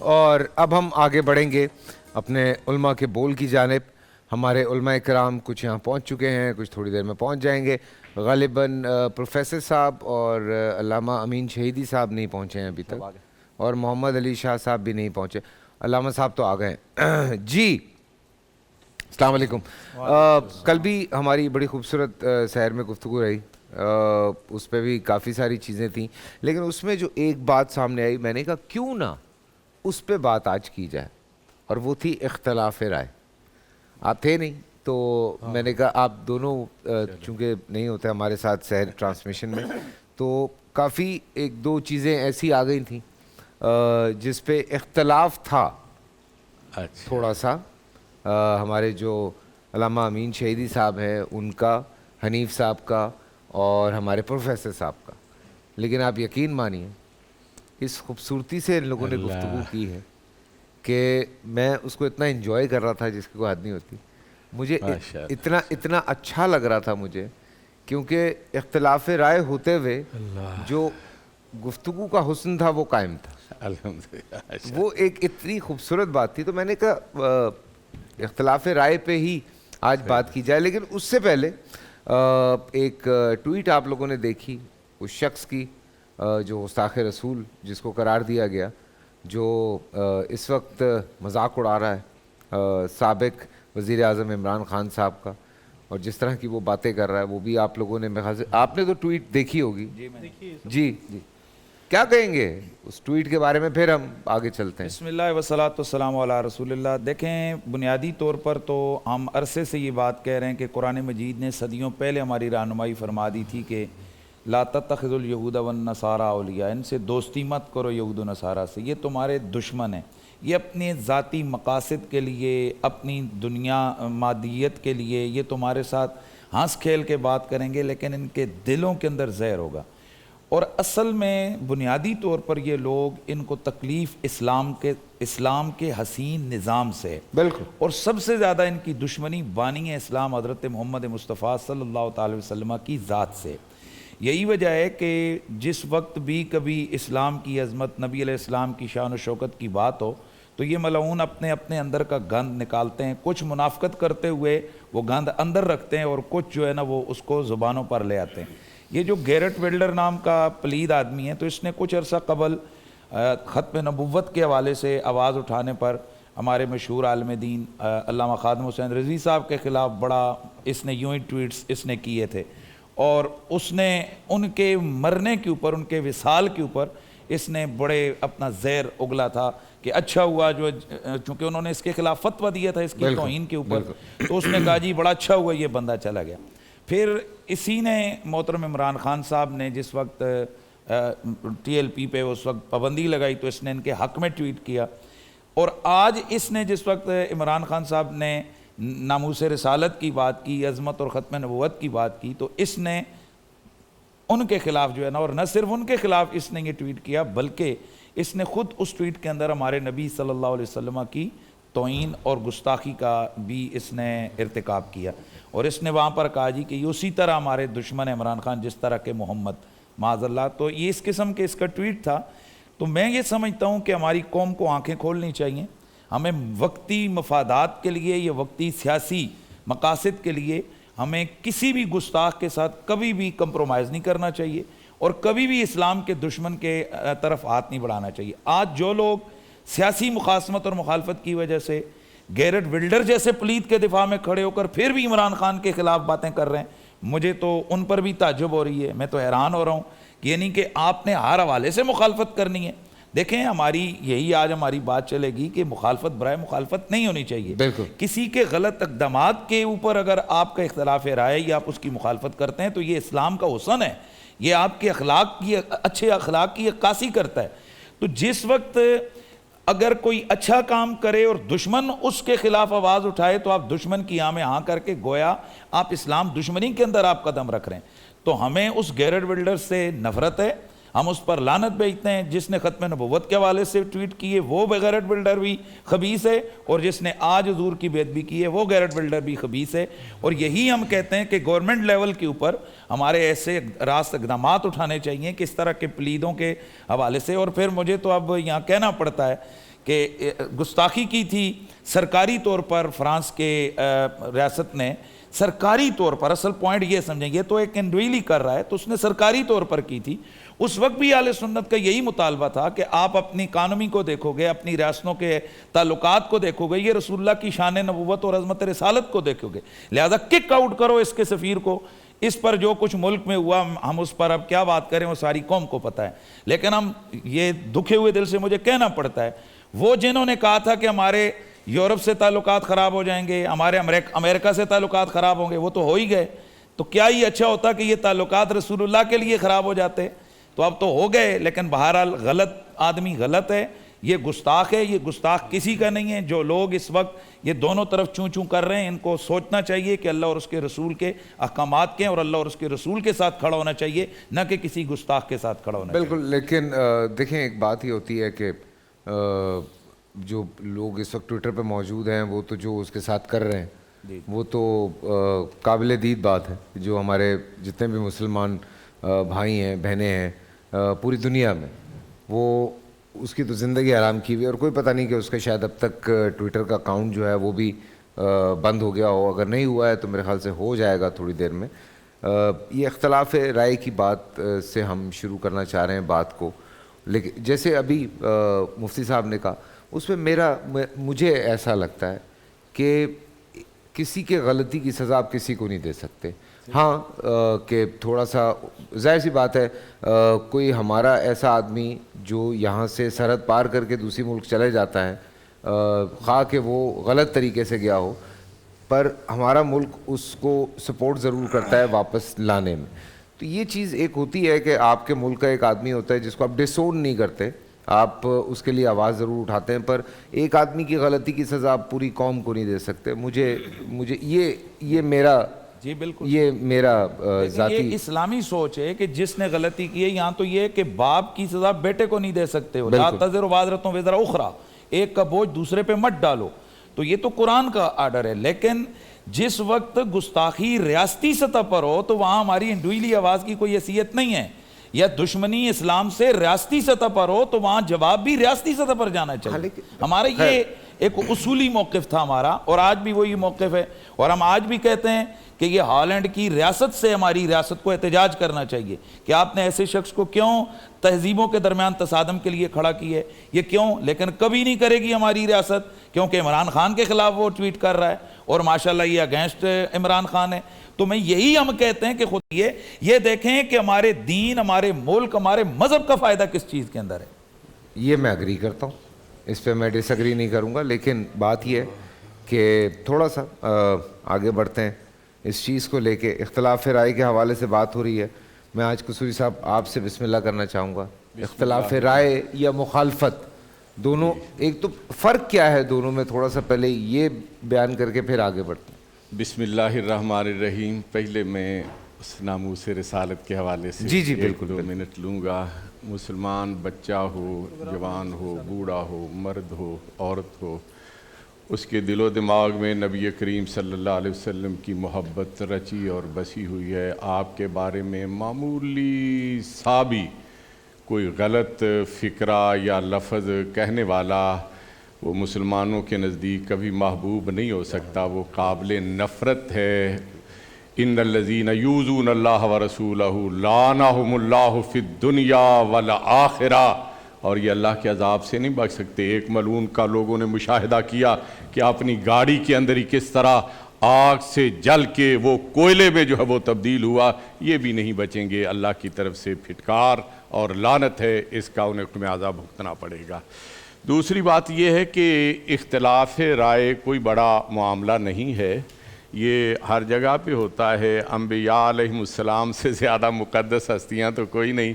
اور اب ہم آگے بڑھیں گے اپنے علماء کے بول کی جانب. ہمارے علماء کرام کچھ یہاں پہنچ چکے ہیں, کچھ تھوڑی دیر میں پہنچ جائیں گے. غالباً پروفیسر صاحب اور علامہ امین شہیدی صاحب نہیں پہنچے ہیں ابھی تک, اور محمد علی شاہ صاحب بھی نہیں پہنچے. علامہ صاحب تو آ گئے ہیں. جی السلام علیکم. کل بھی ہماری بڑی خوبصورت سحر میں گفتگو رہی, اس پہ بھی کافی ساری چیزیں تھیں, لیکن اس میں جو ایک بات سامنے آئی, میں نے کہا کیوں نہ اس پہ بات آج کی جائے, اور وہ تھی اختلاف رائے. آپ تھے نہیں تو میں نے کہا آپ دونوں چونکہ نہیں ہوتے ہمارے ساتھ سحر ٹرانسمیشن میں, تو کافی ایک دو چیزیں ایسی آ گئی تھیں جس پہ اختلاف تھا تھوڑا سا. ہمارے جو علامہ امین شہیدی صاحب ہیں ان کا, حنیف صاحب کا, اور ہمارے پروفیسر صاحب کا. لیکن آپ یقین مانیے اس خوبصورتی سے ان لوگوں نے گفتگو کی ہے کہ میں اس کو اتنا انجوائے کر رہا تھا جس کی کوئی حد نہیں ہوتی. مجھے اتنا اچھا لگ رہا تھا مجھے, کیونکہ اختلاف رائے ہوتے ہوئے جو گفتگو کا حسن تھا وہ قائم تھا. وہ ایک اتنی خوبصورت بات تھی. تو میں نے کہا اختلاف رائے پہ ہی آج بات کی جائے. لیکن اس سے پہلے ایک ٹویٹ آپ لوگوں نے دیکھی اس شخص کی جو گستاخ رسول جس کو قرار دیا گیا, جو اس وقت مذاق اڑا رہا ہے سابق وزیر اعظم عمران خان صاحب کا, اور جس طرح کی وہ باتیں کر رہا ہے. وہ بھی آپ لوگوں نے, میرے خیال سے آپ نے تو ٹویٹ دیکھی ہوگی. جی کیا کہیں گے اس ٹویٹ کے بارے میں, پھر ہم آگے چلتے ہیں. بسم اللہ والصلاۃ والسلام علی رسول اللہ. دیکھیں, بنیادی طور پر تو ہم عرصے سے یہ بات کہہ رہے ہیں کہ قرآن مجید نے صدیوں پہلے ہماری رہنمائی فرما دی تھی کہ لا تتخذوا الیہود والنصارى اولیاء, ان سے دوستی مت کرو یہود و نصارہ سے, یہ تمہارے دشمن ہیں. یہ اپنے ذاتی مقاصد کے لیے, اپنی دنیا مادیت کے لیے یہ تمہارے ساتھ ہنس کھیل کے بات کریں گے, لیکن ان کے دلوں کے اندر زہر ہوگا. اور اصل میں بنیادی طور پر یہ لوگ, ان کو تکلیف اسلام کے حسین نظام سے, بالکل, اور سب سے زیادہ ان کی دشمنی بانی اسلام حضرت محمد مصطفیٰ صلی اللہ تعالی وسلم کی ذات سے. یہی وجہ ہے کہ جس وقت بھی کبھی اسلام کی عظمت, نبی علیہ السلام کی شان و شوکت کی بات ہو, تو یہ ملعون اپنے اندر کا گند نکالتے ہیں. کچھ منافقت کرتے ہوئے وہ گند اندر رکھتے ہیں, اور کچھ جو ہے نا وہ اس کو زبانوں پر لے آتے ہیں. یہ جو گیرٹ ویلڈر نام کا پلید آدمی ہے, تو اس نے کچھ عرصہ قبل ختم نبوت کے حوالے سے آواز اٹھانے پر ہمارے مشہور عالم دین علامہ خادم حسین رضوی صاحب کے خلاف بڑا اس نے یوں ہی ٹویٹس اس نے کیے تھے, اور اس نے ان کے مرنے کے اوپر, ان کے وصال کے اوپر اس نے بڑے اپنا زہر اگلا تھا کہ اچھا ہوا جو, چونکہ انہوں نے اس کے خلاف فتویٰ دیا تھا اس کی توہین کے اوپر, تو اس نے کہا جی بڑا اچھا ہوا یہ بندہ چلا گیا. پھر اسی نے محترم عمران خان صاحب نے جس وقت ٹی ایل پی پہ اس وقت پابندی لگائی, تو اس نے ان کے حق میں ٹویٹ کیا. اور آج اس نے جس وقت عمران خان صاحب نے ناموس رسالت کی بات کی, عظمت اور ختم نبوت کی بات کی, تو اس نے ان کے خلاف جو ہے نا, اور نہ صرف ان کے خلاف اس نے یہ ٹویٹ کیا, بلکہ اس نے خود اس ٹویٹ کے اندر ہمارے نبی صلی اللہ علیہ وسلم کی توہین اور گستاخی کا بھی اس نے ارتکاب کیا. اور اس نے وہاں پر کہا جی کہ یہ اسی طرح ہمارے دشمن عمران خان جس طرح کے محمد, معاذ اللہ. تو یہ اس قسم کے اس کا ٹویٹ تھا. تو میں یہ سمجھتا ہوں کہ ہماری قوم کو آنکھیں کھولنی چاہیے. ہمیں وقتی مفادات کے لیے یا وقتی سیاسی مقاصد کے لیے ہمیں کسی بھی گستاخ کے ساتھ کبھی بھی کمپرومائز نہیں کرنا چاہیے, اور کبھی بھی اسلام کے دشمن کے طرف ہاتھ نہیں بڑھانا چاہیے. آج جو لوگ سیاسی مخاصمت اور مخالفت کی وجہ سے گیرٹ ولڈر جیسے پلید کے دفاع میں کھڑے ہو کر پھر بھی عمران خان کے خلاف باتیں کر رہے ہیں, مجھے تو ان پر بھی تعجب ہو رہی ہے. میں تو حیران ہو رہا ہوں کہ یعنی کہ آپ نے ہر حوالے سے مخالفت کرنی ہے. دیکھیں, ہماری یہی آج ہماری بات چلے گی کہ مخالفت برائے مخالفت نہیں ہونی چاہیے. کسی کے غلط اقدامات کے اوپر اگر آپ کا اختلاف رائے یا آپ اس کی مخالفت کرتے ہیں تو یہ اسلام کا حسن ہے, یہ آپ کے اخلاق کی, اچھے اخلاق کی عکاسی کرتا ہے. تو جس وقت اگر کوئی اچھا کام کرے اور دشمن اس کے خلاف آواز اٹھائے, تو آپ دشمن کی آنکھ میں ہاں کر کے گویا آپ اسلام دشمنی کے اندر آپ قدم رکھ رہے ہیں. تو ہمیں اس گیرٹ ولڈر سے نفرت ہے, ہم اس پر لعنت بھیجتے ہیں. جس نے ختم نبوت کے حوالے سے ٹویٹ کیے وہ گیرٹ ولڈر بھی خبیث ہے, اور جس نے آج حضور کی بے ادبی کی ہے وہ گیرٹ ولڈر بھی خبیث ہے. اور یہی ہم کہتے ہیں کہ گورنمنٹ لیول کے اوپر ہمارے ایسے راست اقدامات اٹھانے چاہیے کہ اس طرح کے پلیدوں کے حوالے سے. اور پھر مجھے تو اب یہاں کہنا پڑتا ہے کہ گستاخی کی تھی سرکاری طور پر فرانس کے ریاست نے سرکاری طور پر, اصل پوائنٹ یہ سمجھیں, یہ تو ایک انڈویلی کر رہا ہے تو اس نے سرکاری طور پر کی تھی. اس وقت بھی اہل سنت کا یہی مطالبہ تھا کہ آپ اپنی اکانومی کو دیکھو گے, اپنی ریاستوں کے تعلقات کو دیکھو گے, یہ رسول اللہ کی شان نبوت اور عظمت رسالت کو دیکھو گے, لہذا کک آؤٹ کرو اس کے سفیر کو. اس پر جو کچھ ملک میں ہوا ہم اس پر اب کیا بات کریں, وہ ساری قوم کو پتہ ہے. لیکن ہم یہ دکھے ہوئے دل سے مجھے کہنا پڑتا ہے, وہ جنہوں نے کہا تھا کہ ہمارے یورپ سے تعلقات خراب ہو جائیں گے, ہمارے امریکہ سے تعلقات خراب ہوں گے, وہ تو ہو ہی گئے. تو کیا ہی اچھا ہوتا کہ یہ تعلقات رسول اللہ کے لیے خراب ہو جاتے, تو اب تو ہو گئے. لیکن بہرحال غلط آدمی غلط ہے, یہ گستاخ ہے, یہ گستاخ کسی کا نہیں ہے. جو لوگ اس وقت یہ دونوں طرف چوں چوں کر رہے ہیں, ان کو سوچنا چاہیے کہ اللہ اور اس کے رسول کے احکامات کے ہیں, اور اللہ اور اس کے رسول کے ساتھ کھڑا ہونا چاہیے, نہ کہ کسی گستاخ کے ساتھ کھڑا ہونا چاہیے. بالکل. لیکن دیکھیں ایک بات ہی ہوتی ہے کہ جو لوگ اس وقت ٹویٹر پہ موجود ہیں وہ تو جو اس کے ساتھ کر رہے ہیں وہ تو قابل دید بات ہے. جو ہمارے جتنے بھی مسلمان بھائی ہیں بہنیں ہیں پوری دنیا میں, وہ اس کی تو زندگی آرام کی ہوئی ہے, اور کوئی پتہ نہیں کہ اس کا شاید اب تک ٹویٹر کا اکاؤنٹ جو ہے وہ بھی بند ہو گیا ہو. اگر نہیں ہوا ہے تو میرے خیال سے ہو جائے گا تھوڑی دیر میں. یہ اختلاف رائے کی بات سے ہم شروع کرنا چاہ رہے ہیں بات کو. لیکن جیسے ابھی مفتی صاحب نے کہا, اس میں مجھے ایسا لگتا ہے کہ کسی کے غلطی کی سزا آپ کسی کو نہیں دے سکتے. ہاں کہ تھوڑا سا ظاہر سی بات ہے, کوئی ہمارا ایسا آدمی جو یہاں سے سرحد پار کر کے دوسری ملک چلے جاتا ہے, خواہ کہ وہ غلط طریقے سے گیا ہو, پر ہمارا ملک اس کو سپورٹ ضرور کرتا ہے واپس لانے میں. تو یہ چیز ایک ہوتی ہے کہ آپ کے ملک کا ایک آدمی ہوتا ہے جس کو آپ ڈسون نہیں کرتے, آپ اس کے لیے آواز ضرور اٹھاتے ہیں, پر ایک آدمی کی غلطی کی سزا آپ پوری قوم کو نہیں دے سکتے. مجھے یہ میرا جی بالکل یہ میرا ذاتی یہ اسلامی سوچ ہے کہ جس نے غلطی کی ہے, یہاں تو یہ کہ باپ کی سزا بیٹے کو نہیں دے سکتے ہو, لا تزر وازرۃ وزر اخری, ایک کا بوجھ دوسرے پہ مت ڈالو. تو یہ تو قرآن کا آرڈر ہے. لیکن جس وقت گستاخی ریاستی سطح پر ہو تو وہاں ہماری انڈویلی آواز کی کوئی حیثیت نہیں ہے, یا دشمنی اسلام سے ریاستی سطح پر ہو تو وہاں جواب بھی ریاستی سطح پر جانا چاہیے. ہمارا یہ ایک اصولی موقف تھا ہمارا, اور آج بھی وہی موقف ہے. اور ہم آج بھی کہتے ہیں کہ یہ ہالینڈ کی ریاست سے ہماری ریاست کو احتجاج کرنا چاہیے کہ آپ نے ایسے شخص کو کیوں تہذیبوں کے درمیان تصادم کے لیے کھڑا کی ہے, یہ کیوں. لیکن کبھی نہیں کرے گی ہماری ریاست, کیونکہ عمران خان کے خلاف وہ ٹویٹ کر رہا ہے, اور ماشاءاللہ یہ اگینسٹ عمران خان ہے. تو میں یہی ہم کہتے ہیں کہ خود یہ دیکھیں کہ ہمارے دین, ہمارے ملک, ہمارے مذہب کا فائدہ کس چیز کے اندر ہے. یہ میں اگری کرتا ہوں, اس پہ میں ڈس اگری نہیں کروں گا. لیکن بات یہ ہے کہ تھوڑا سا آگے بڑھتے ہیں اس چیز کو لے کے. اختلاف رائے کے حوالے سے بات ہو رہی ہے. میں آج قصوری صاحب آپ سے بسم اللہ کرنا چاہوں گا. اختلاف رائے یا مخالفت دونوں, ایک تو فرق کیا ہے دونوں میں, تھوڑا سا پہلے یہ بیان کر کے پھر آگے بڑھتے ہیں. بسم اللہ الرحمن الرحیم. پہلے میں اس ناموس رسالت کے حوالے سے جی بالکل 2 منٹ لوں گا. مسلمان بچہ ہو, جوان ہو, بوڑھا ہو, مرد ہو, عورت ہو, اس کے دل و دماغ میں نبی کریم صلی اللہ علیہ وسلم کی محبت رچی اور بسی ہوئی ہے. آپ کے بارے میں معمولی سا بھی کوئی غلط فکرہ یا لفظ کہنے والا وہ مسلمانوں کے نزدیک کبھی محبوب نہیں ہو سکتا, وہ قابل نفرت ہے. ان الذین یؤذون اللہ ورسولہ لعنہم اللہ فی الدنیا والآخرہ, اور یہ اللہ کے عذاب سے نہیں بچ سکتے. ایک ملعون کا لوگوں نے مشاہدہ کیا کہ اپنی گاڑی کے اندر ہی کس طرح آگ سے جل کے وہ کوئلے میں جو ہے وہ تبدیل ہوا, یہ بھی نہیں بچیں گے. اللہ کی طرف سے پھٹکار اور لعنت ہے, اس کا انہیں حکم عذاب بھگتنا پڑے گا. دوسری بات یہ ہے کہ اختلاف رائے کوئی بڑا معاملہ نہیں ہے, یہ ہر جگہ پہ ہوتا ہے. انبیاء علیہم السلام سے زیادہ مقدس ہستیاں تو کوئی نہیں.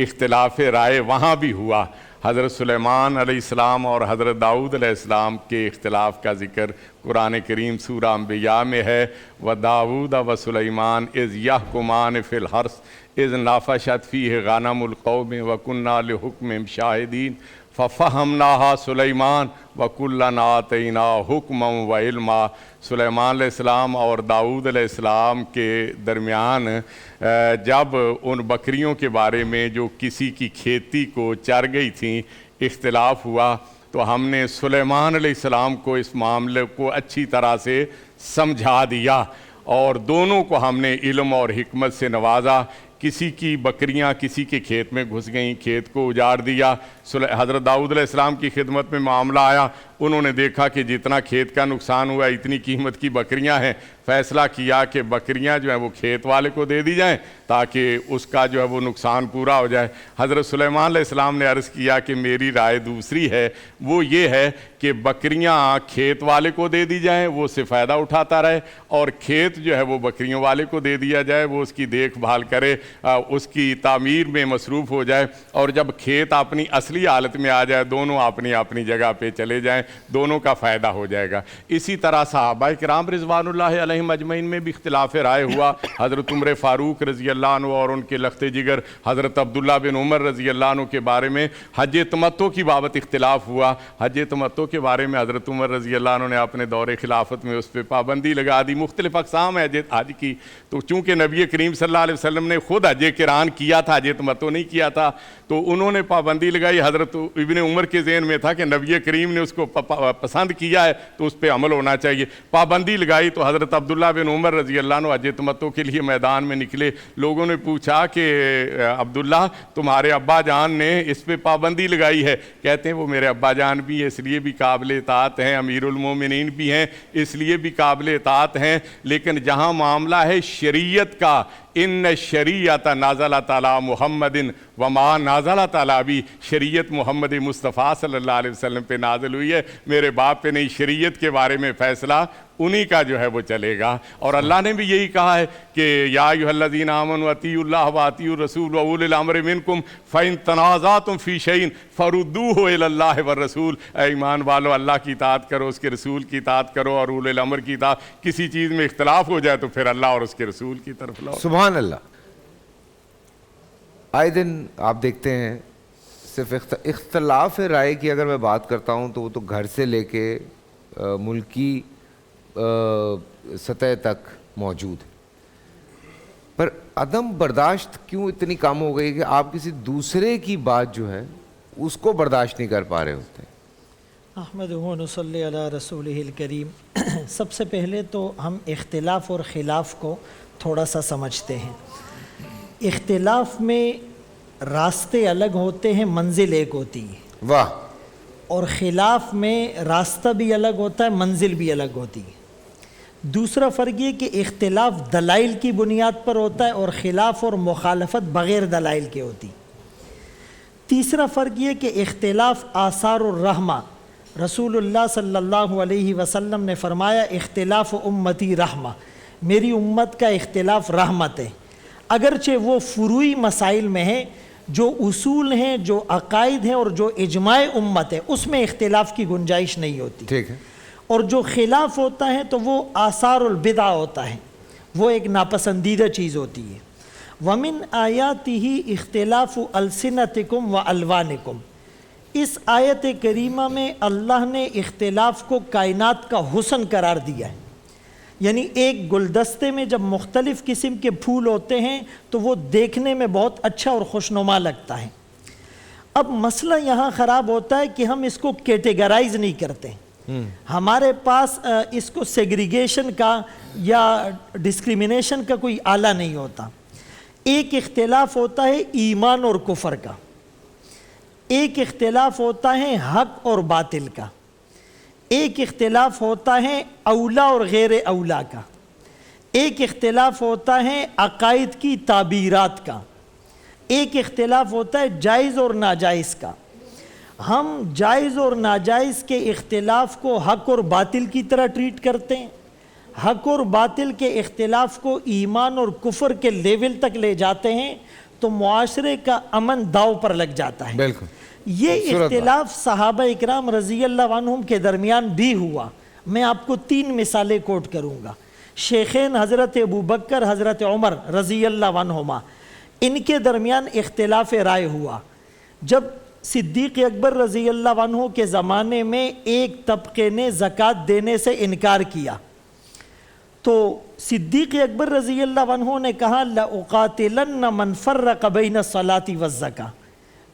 اختلاف رائے وہاں بھی ہوا. حضرت سلیمان علیہ السلام اور حضرت داؤد علیہ السلام کے اختلاف کا ذکر قرآن کریم سورہ انبیاء میں ہے. وَدَاوُودَ وَسُلَيْمَانَ إِذْ يَحْكُمَانِ فِي الْحَرْثِ إِذْ نَافَشَتْ فِيهِ غَنَمُ الْقَوْمِ وَكُنَّا لِحُكْمِهِمْ شَاهِدِينَ فَفَهَمْنَاهَا سُلَيْمَانَ وَكُلًّا آتَيْنَا حُكْمًا وَعِلْمًا. سلیمان علیہ السلام اور داؤد علیہ السلام کے درمیان جب ان بکریوں کے بارے میں جو کسی کی کھیتی کو چر گئی تھیں اختلاف ہوا, تو ہم نے سلیمان علیہ السلام کو اس معاملے کو اچھی طرح سے سمجھا دیا اور دونوں کو ہم نے علم اور حکمت سے نوازا. کسی کی بکریاں کسی کے کھیت میں گھس گئیں, کھیت کو اجاڑ دیا. حضرت داؤد علیہ السلام کی خدمت میں معاملہ آیا, انہوں نے دیکھا کہ جتنا کھیت کا نقصان ہوا اتنی قیمت کی بکریاں ہیں, فیصلہ کیا کہ بکریاں جو ہیں وہ کھیت والے کو دے دی جائیں تاکہ اس کا جو ہے وہ نقصان پورا ہو جائے. حضرت سلیمان علیہ السلام نے عرض کیا کہ میری رائے دوسری ہے, وہ یہ ہے کہ بکریاں کھیت والے کو دے دی جائیں, وہ اس سے فائدہ اٹھاتا رہے, اور کھیت جو ہے وہ بکریوں والے کو دے دیا جائے, وہ اس کی دیکھ بھال کرے, اس کی تعمیر میں مصروف ہو جائے, اور جب کھیت اپنی اصلی حالت میں آ جائے دونوں اپنی اپنی جگہ پہ چلے جائیں, دونوں کا فائدہ ہو جائے گا. اسی طرح صحابہ کرام رضوان اللہ علیہم اجمعین میں بھی اختلاف رائے ہوا. حضرت عمر فاروق رضی اللہ عنہ اور ان کے لخت جگر حضرت عبداللہ بن عمر رضی اللہ عنہ کے بارے میں حج تمتع کی بابت اختلاف ہوا. حج تمتع کے بارے میں حضرت عمر رضی اللہ عنہ نے اپنے دور خلافت میں اس پہ پابندی لگا دی. مختلف اقسام ہے حج کی, تو چونکہ نبی کریم صلی اللہ علیہ وسلم نے خود حج قران کیا تھا, حج تمتع نہیں کیا تھا, تو انہوں نے پابندی لگائی. حضرت ابن عمر کے ذہن میں تھا کہ نبی کریم نے اس کو پسند کیا ہے تو اس پہ عمل ہونا چاہیے, پابندی لگائی. تو حضرت عبداللہ بن عمر رضی اللہ عنہ حج تمتع کے لیے میدان میں نکلے. لوگوں نے پوچھا کہ عبداللہ تمہارے ابا جان نے اس پہ پابندی لگائی ہے. کہتے ہیں وہ میرے ابا جان بھی اس لیے بھی قابل اطاعت ہیں, امیر المومنین بھی ہیں اس لیے بھی قابل اطاعت ہیں, لیکن جہاں معاملہ ہے شریعت کا, ان شریعت نازلت علی محمد وما نازلت علی بھی, شریعت محمد مصطفیٰ صلی اللہ علیہ وسلم پہ نازل ہوئی ہے, میرے باپ پہ نہیں. شریعت کے بارے میں فیصلہ انہی کا جو ہے وہ چلے گا. اور اللہ نے بھی یہی کہا ہے کہ یا ایھا الذین آمنوا اطیعوا اللہ واطیعوا الرسول واولی الامر منکم فإن تنازعتم فی شیء فردوہ الی اللہ والرسول. اے ایمان والو, اللہ کی اطاعت کرو, اس کے رسول کی اطاعت کرو, اور اولی الامر کی اطاعت. کسی چیز میں اختلاف ہو جائے تو پھر اللہ اور اس کے رسول کی طرف لاؤ. سبحان اللہ. آئے دن آپ دیکھتے ہیں صرف اختلاف رائے کی اگر میں بات کرتا ہوں تو وہ تو گھر سے لے کے ملکی سطح تک موجود ہے, پر عدم برداشت کیوں اتنی کم ہو گئی کہ آپ کسی دوسرے کی بات جو ہے اس کو برداشت نہیں کر پا رہے ہوتے ہیں. احمدہ و نصلی علی رسولہ الکریم. سب سے پہلے تو ہم اختلاف اور خلاف کو تھوڑا سا سمجھتے ہیں. اختلاف میں راستے الگ ہوتے ہیں, منزل ایک ہوتی ہے. واہ. اور خلاف میں راستہ بھی الگ ہوتا ہے, منزل بھی الگ ہوتی ہے. دوسرا فرق یہ کہ اختلاف دلائل کی بنیاد پر ہوتا ہے اور خلاف اور مخالفت بغیر دلائل کے ہوتی. تیسرا فرق یہ کہ اختلاف آثار الرحمہ, رسول اللہ صلی اللہ علیہ وسلم نے فرمایا اختلاف امتی رحمہ, میری امت کا اختلاف رحمت ہے. اگرچہ وہ فروعی مسائل میں ہے, جو اصول ہیں, جو عقائد ہیں اور جو اجماع امت ہے اس میں اختلاف کی گنجائش نہیں ہوتی. ٹھیک ہے. اور جو خلاف ہوتا ہے تو وہ آثار البدع ہوتا ہے, وہ ایک ناپسندیدہ چیز ہوتی ہے. وَمِنْ آیَاتِهِ اخْتِلَافُ أَلْسِنَتِكُمْ وَأَلْوَانِكُمْ. اس آیت کریمہ میں اللہ نے اختلاف کو کائنات کا حسن قرار دیا ہے. یعنی ایک گلدستے میں جب مختلف قسم کے پھول ہوتے ہیں تو وہ دیکھنے میں بہت اچھا اور خوشنما لگتا ہے. اب مسئلہ یہاں خراب ہوتا ہے کہ ہم اس کو کیٹیگرائز نہیں کرتے. ہمارے پاس اس کو سیگریگیشن کا یا ڈسکریمنیشن کا کوئی آلہ نہیں ہوتا. ایک اختلاف ہوتا ہے ایمان اور کفر کا, ایک اختلاف ہوتا ہے حق اور باطل کا, ایک اختلاف ہوتا ہے اولا اور غیر اولا کا, ایک اختلاف ہوتا ہے عقائد کی تعبیرات کا, ایک اختلاف ہوتا ہے جائز اور ناجائز کا. ہم جائز اور ناجائز کے اختلاف کو حق اور باطل کی طرح ٹریٹ کرتے ہیں, حق اور باطل کے اختلاف کو ایمان اور کفر کے لیول تک لے جاتے ہیں تو معاشرے کا امن داؤ پر لگ جاتا ہے. بالکل. یہ اختلاف صحابہ اکرام رضی اللہ عنہم کے درمیان بھی ہوا. میں آپ کو 3 مثالیں کوٹ کروں گا. شیخین حضرت ابوبکر, حضرت عمر رضی اللہ عنہما, ان کے درمیان اختلاف رائے ہوا. جب صدیق اکبر رضی اللہ عنہ کے زمانے میں ایک طبقے نے زکوٰۃ دینے سے انکار کیا تو صدیق اکبر رضی اللہ عنہ نے کہا لَأُقَاتِلَنَّ مَنْ فَرَّقَ بَيْنَ الصَّلَاةِ وَالزَّكَاةِ.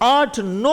8-9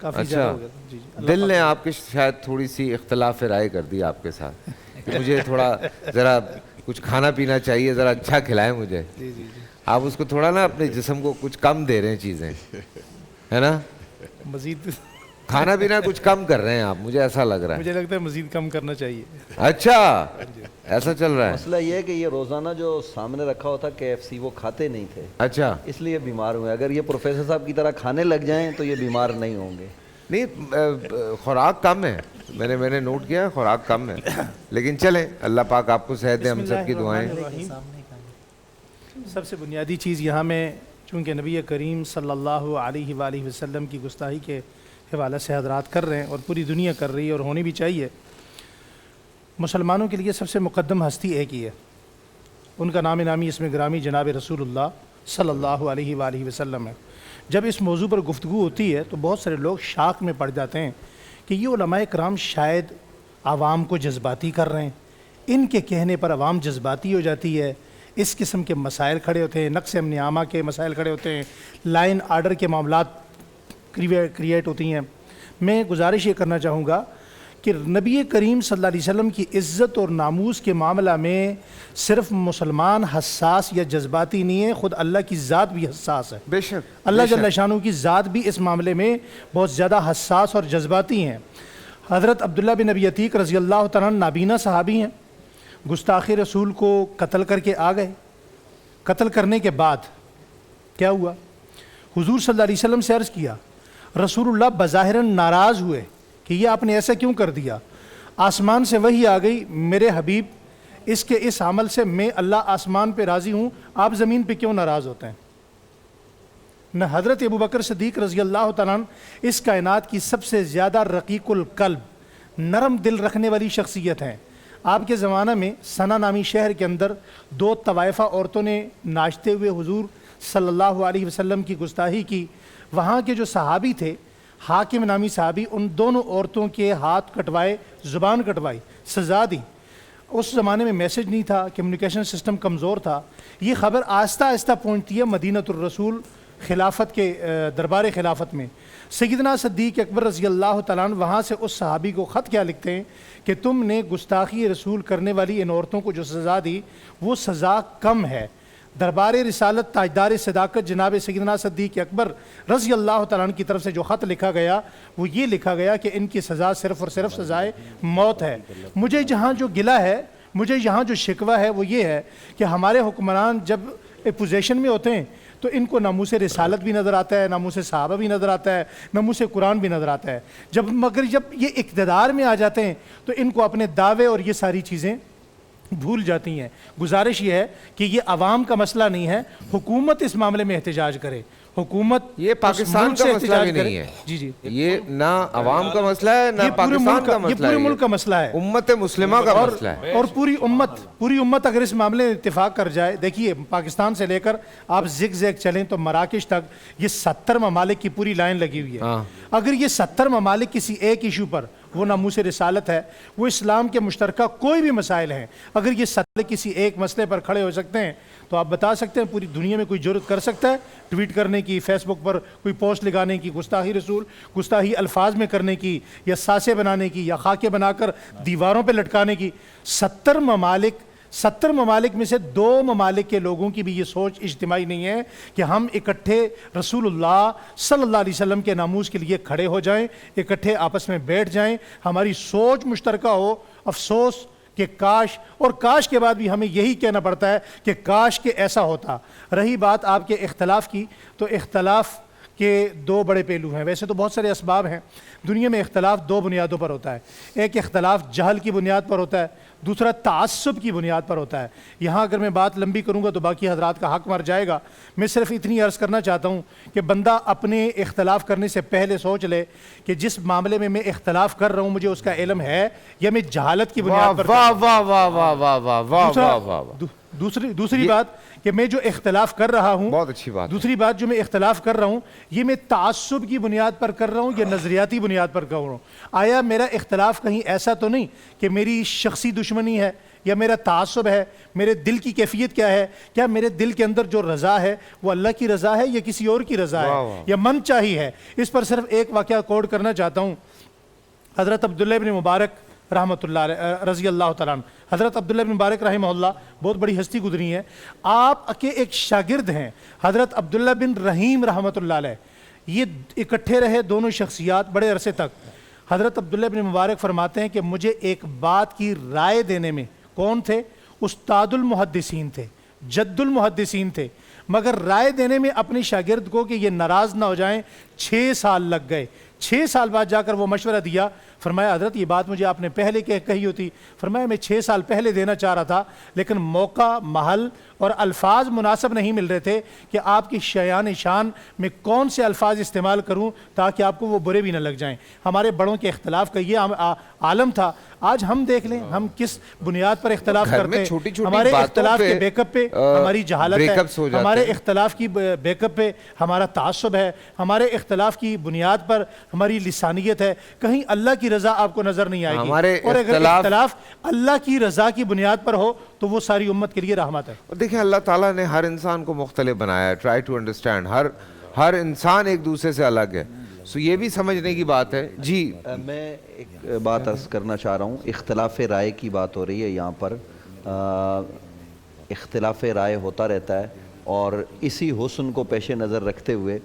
کافی زیادہ اچھا ہو گیا تھا. جی جی دل نے آپ کے شاید تھوڑی سی اختلاف رائے کر دی آپ کے ساتھ کہ مجھے تھوڑا ذرا کچھ کھانا پینا چاہیے, ذرا اچھا کھلائیں مجھے. جی جی جی آپ اس کو تھوڑا نا اپنے جسم کو کچھ کم دے رہے ہیں چیزیں, ہے نا, مزید کھانا پینا کچھ کم کر رہے ہیں آپ, مجھے ایسا لگ رہا ہے. مجھے لگتا ہے مزید کم کرنا چاہیے. اچھا ایسا چل رہا ہے. مسئلہ یہ ہے کہ یہ روزانہ جو سامنے رکھا ہوتا KFC وہ کھاتے نہیں تھے, اچھا اس لیے بیمار ہوئے. اگر یہ پروفیسر صاحب کی طرح کھانے لگ جائیں تو یہ بیمار نہیں ہوں گے. نہیں خوراک کم ہے, میں نے نوٹ کیا خوراک کم ہے, لیکن چلیں اللہ پاک آپ کو صحت دے, ہم سب کی دعائیں. سب سے بنیادی چیز یہاں میں چونکہ نبی کریم صلی اللہ علیہ وآلہ وسلم کی گستاخی کے حوالے سے حضرات کر رہے ہیں اور پوری دنیا کر رہی ہے اور ہونی بھی چاہیے. مسلمانوں کے لیے سب سے مقدم ہستی ایک ہی ہے, ان کا نام نامی اسم گرامی جناب رسول اللہ صلی اللہ علیہ وآلہ وسلم ہے. جب اس موضوع پر گفتگو ہوتی ہے تو بہت سارے لوگ شاک میں پڑ جاتے ہیں کہ یہ علماء کرام شاید عوام کو جذباتی کر رہے ہیں, ان کے کہنے پر عوام جذباتی ہو جاتی ہے, اس قسم کے مسائل کھڑے ہوتے ہیں, نقص امن عامہ کے مسائل کھڑے ہوتے ہیں, لائن آرڈر کے معاملات کریٹ ہوتی ہیں. میں گزارش یہ کرنا چاہوں گا کہ نبی کریم صلی اللہ علیہ وسلم کی عزت اور ناموس کے معاملہ میں صرف مسلمان حساس یا جذباتی نہیں ہے, خود اللہ کی ذات بھی حساس ہے. بے شک اللہ جل شانہ کی ذات بھی اس معاملے میں بہت زیادہ حساس اور جذباتی ہیں. حضرت عبداللہ بن ابی عتیق رضی اللہ تعالیٰ عنہ نابینا صحابی ہیں, گستاخی رسول کو قتل کر کے آ گئے. قتل کرنے کے بعد کیا ہوا, حضور صلی اللہ علیہ وسلم سے عرض کیا, رسول اللہ بظاہراً ناراض ہوئے کہ یہ آپ نے ایسا کیوں کر دیا. آسمان سے وحی آ گئی, میرے حبیب اس کے اس عمل سے میں اللہ آسمان پہ راضی ہوں, آپ زمین پہ کیوں ناراض ہوتے ہیں. نہ حضرت ابو بکر صدیق رضی اللہ تعالیٰ عنہ اس کائنات کی سب سے زیادہ رقیق القلب, نرم دل رکھنے والی شخصیت ہیں. آپ کے زمانہ میں سنا نامی شہر کے اندر دو طوائفہ عورتوں نے ناچتے ہوئے حضور صلی اللہ علیہ وسلم کی گستاخی کی. وہاں کے جو صحابی تھے, حاکم نامی صحابی, ان دونوں عورتوں کے ہاتھ کٹوائے, زبان کٹوائی, سزا دی. اس زمانے میں میسج نہیں تھا, کمیونیکیشن سسٹم کمزور تھا. یہ خبر آہستہ آہستہ پہنچتی ہے مدینۃ الرسول خلافت کے دربار خلافت میں. سیدنا صدیق اکبر رضی اللہ تعالیٰ عنہ وہاں سے اس صحابی کو خط کیا لکھتے ہیں کہ تم نے گستاخی رسول کرنے والی ان عورتوں کو جو سزا دی وہ سزا کم ہے. دربار رسالت تاجدار صداقت جناب سیدنا صدیق اکبر رضی اللہ تعالیٰ عنہ کی طرف سے جو خط لکھا گیا وہ یہ لکھا گیا کہ ان کی سزا صرف اور صرف سزائے موت ہے. مجھے جہاں جو گلہ ہے, مجھے یہاں جو شکوہ ہے وہ یہ ہے کہ ہمارے حکمران جب اپوزیشن میں ہوتے ہیں تو ان کو ناموس رسالت بھی نظر آتا ہے, ناموس صحابہ بھی نظر آتا ہے, ناموس قرآن بھی نظر آتا ہے. مگر جب یہ اقتدار میں آ جاتے ہیں تو ان کو اپنے دعوے اور یہ ساری چیزیں بھول جاتی ہیں. گزارش یہ ہے کہ یہ عوام کا مسئلہ نہیں ہے, حکومت اس معاملے میں احتجاج کرے. حکومت یہ پاکستان کا مسئلہ بھی نہیں ہے, جی جی, یہ نہ عوام کا مسئلہ ہے نہ پاکستان کا مسئلہ ہے, یہ پورے ملک کا مسئلہ ہے, امت مسلمہ کا مسئلہ ہے. اور پوری امت اگر اس معاملے میں اتفاق کر جائے. دیکھیے پاکستان سے لے کر آپ زگ زیگ چلیں تو مراکش تک یہ 70 ممالک کی پوری لائن لگی ہوئی ہے. اگر یہ 70 ممالک کسی ایک ایشو پر, وہ ناموس رسالت ہے, وہ اسلام کے مشترکہ کوئی بھی مسائل ہیں, اگر یہ 70 کسی ایک مسئلے پر کھڑے ہو سکتے ہیں تو آپ بتا سکتے ہیں پوری دنیا میں کوئی جرأت کر سکتا ہے ٹویٹ کرنے کی, فیس بک پر کوئی پوسٹ لگانے کی, گستاخی رسول, گستاخی الفاظ میں کرنے کی, یا ساسے بنانے کی, یا خاکے بنا کر دیواروں پہ لٹکانے کی. 70 ممالک میں سے 2 ممالک کے لوگوں کی بھی یہ سوچ اجتماعی نہیں ہے کہ ہم اکٹھے رسول اللہ صلی اللہ علیہ وسلم کے ناموس کے لیے کھڑے ہو جائیں, اکٹھے آپس میں بیٹھ جائیں, ہماری سوچ مشترکہ ہو. افسوس کہ کاش کے بعد بھی ہمیں یہی کہنا پڑتا ہے کہ کاش کہ ایسا ہوتا. رہی بات آپ کے اختلاف کی, تو اختلاف کے 2 بڑے پہلو ہیں. ویسے تو بہت سارے اسباب ہیں. دنیا میں اختلاف 2 بنیادوں پر ہوتا ہے. ایک اختلاف جہل کی بنیاد پر ہوتا ہے, دوسرا تعصب کی بنیاد پر ہوتا ہے. یہاں اگر میں بات لمبی کروں گا تو باقی حضرات کا حق مر جائے گا. میں صرف اتنی عرض کرنا چاہتا ہوں کہ بندہ اپنے اختلاف کرنے سے پہلے سوچ لے کہ جس معاملے میں اختلاف کر رہا ہوں مجھے اس کا علم ہے یا میں جہالت کی بنیاد پر. واہ واہ واہ واہ واہ واہ واہ واہ واہ. دوسری بات کہ میں جو اختلاف کر رہا ہوں, بہت اچھی بات. دوسری بات جو میں اختلاف کر رہا ہوں یہ میں تعصب کی بنیاد پر کر رہا ہوں یا نظریاتی بنیاد پر کر رہا ہوں. آیا میرا اختلاف کہیں ایسا تو نہیں کہ میری شخصی دشمنی ہے یا میرا تعصب ہے، میرے دل کی کیفیت کیا ہے، کیا میرے دل کے اندر جو رضا ہے وہ اللہ کی رضا ہے یا کسی اور کی رضا ہے یا من چاہی ہے. اس پر صرف ایک واقعہ کوٹ کرنا چاہتا ہوں. حضرت عبداللہ ابن مبارک رحمۃ اللہ علیہ رضی اللہ تعالیٰ عنہ، حضرت عبداللہ ابن مبارک رحمہ اللہ بہت بڑی ہستی گزری ہے. آپ کے ایک شاگرد ہیں حضرت عبداللہ بن رحیم رحمۃ اللہ علیہ. یہ اکٹھے رہے دونوں شخصیات بڑے عرصے تک. حضرت عبداللہ بن مبارک فرماتے ہیں کہ مجھے ایک بات کی رائے دینے میں، کون تھے؟ استاد المحدثین تھے، جد المحدثین تھے، مگر رائے دینے میں اپنے شاگرد کو کہ یہ ناراض نہ ہو جائیں 6 سال لگ گئے. 6 سال بعد جا کر وہ مشورہ دیا. فرمایا حضرت یہ بات مجھے آپ نے پہلے کہی ہوتی. فرمایا میں 6 سال پہلے دینا چاہ رہا تھا لیکن موقع، محل اور الفاظ مناسب نہیں مل رہے تھے کہ آپ کی شایان شان میں کون سے الفاظ استعمال کروں تاکہ آپ کو وہ برے بھی نہ لگ جائیں. ہمارے بڑوں کے اختلاف کا یہ عالم تھا. آج ہم دیکھ لیں ہم کس بنیاد پر اختلاف کرتے ہیں. ہمارے اختلاف کے بیک اپ پہ ہماری جہالت ہے، ہمارے اختلاف کی بیک اپ پہ ہمارا تعصب ہے، ہمارے اختلاف کی بنیاد پر ہماری لسانیت ہے. کہیں اللہ کی رضا آپ کو نظر نہیں آئے گی. اور اگر اختلاف اللہ کی رضا کی بنیاد پر ہو تو وہ ساری امت کے لیے رحمت ہے. دیکھیں اللہ تعالیٰ نے ہر انسان کو مختلف بنایا ہے. Try to understand. ہر انسان ایک دوسرے سے الگ ہے. سو یہ بھی سمجھنے کی بات ہے. جی میں ایک بات عرض کرنا چاہ رہا ہوں. اختلاف رائے کی بات ہو رہی ہے یہاں پر. اختلاف رائے ہوتا رہتا ہے اور اسی حسن کو پیش نظر رکھتے ہوئے